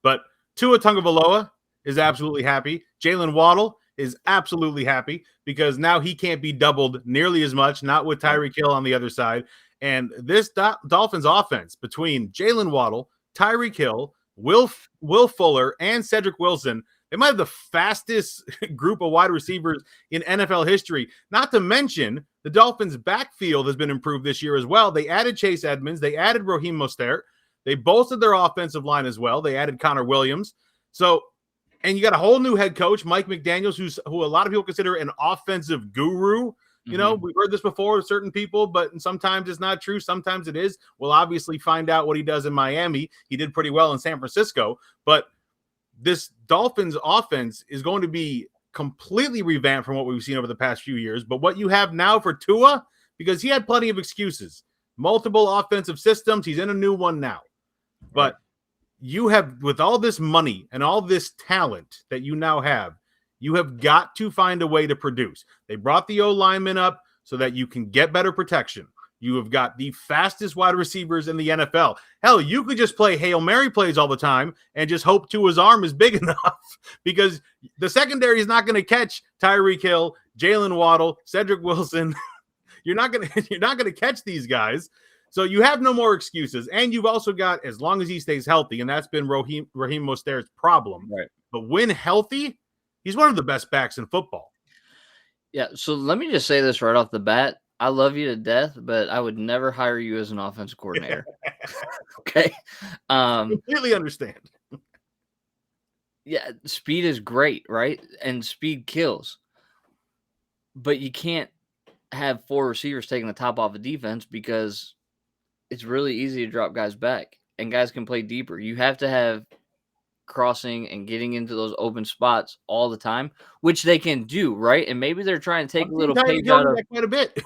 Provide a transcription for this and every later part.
But Tua Tagovailoa is absolutely happy. Jalen Waddle is absolutely happy because now he can't be doubled nearly as much, not with Tyreek Hill on the other side. And this Dolphins offense between Jalen Waddle, Tyreek Hill, Will Fuller, and Cedric Wilson, they might have the fastest group of wide receivers in NFL history. Not to mention the Dolphins' backfield has been improved this year as well. They added Chase Edmonds. They added Raheem Mostert. They bolstered their offensive line as well. They added Connor Williams. So, and you got a whole new head coach, Mike McDaniels, who a lot of people consider an offensive guru. You know, we've heard this before with certain people, but sometimes it's not true. Sometimes it is. We'll obviously find out what he does in Miami. He did pretty well in San Francisco, but this Dolphins offense is going to be completely revamped from what we've seen over the past few years. But what you have now for Tua, because he had plenty of excuses, multiple offensive systems. He's in a new one now. But you have, with all this money and all this talent that you now have, you have got to find a way to produce. They brought the O-lineman up so that you can get better protection. You have got the fastest wide receivers in the NFL. Hell, you could just play Hail Mary plays all the time and just hope Tua's arm is big enough because the secondary is not going to catch Tyreek Hill, Jalen Waddle, Cedric Wilson. You're not going to catch these guys. So you have no more excuses. And you've also got, as long as he stays healthy, and that's been Raheem Mostert's problem. Right. But when healthy, he's one of the best backs in football. Yeah, so let me just say this right off the bat. I love you to death, but I would never hire you as an offensive coordinator. Okay? Completely understand. Yeah, speed is great, right? And speed kills. But you can't have 4 receivers taking the top off of defense because it's really easy to drop guys back, and guys can play deeper. You have to have crossing and getting into those open spots all the time, which they can do, right? And maybe they're trying to take a little page out of quite a bit.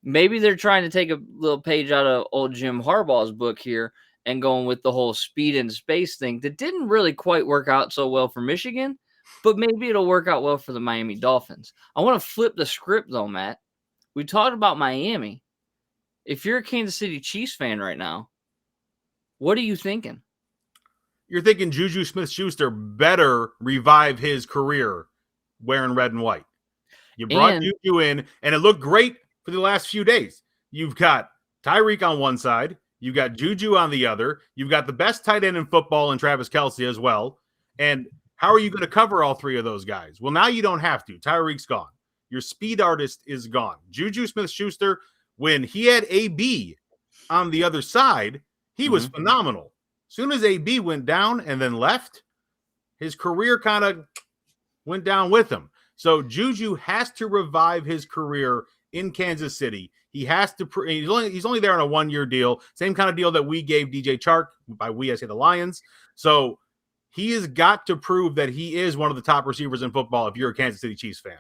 Maybe they're trying to take a little page out of old Jim Harbaugh's book here and going with the whole speed and space thing that didn't really quite work out so well for Michigan, but maybe it'll work out well for the Miami Dolphins. I want to flip the script though, Matt. We talked about Miami. If you're a Kansas City Chiefs fan right now, what are you thinking? You're thinking JuJu Smith-Schuster better revive his career wearing red and white. You brought JuJu in, and it looked great for the last few days. You've got Tyreek on one side. You've got JuJu on the other. You've got the best tight end in football in Travis Kelce as well. And how are you going to cover all 3 of those guys? Well, now you don't have to. Tyreek's gone. Your speed artist is gone. JuJu Smith-Schuster, when he had AB on the other side, he was phenomenal. As soon as AB went down and then left, his career kind of went down with him. So JuJu has to revive his career in Kansas City. He has to. He's only there on a 1-year deal, same kind of deal that we gave DJ Chark. By we, I say the Lions. So he has got to prove that he is one of the top receivers in football if you're a Kansas City Chiefs fan.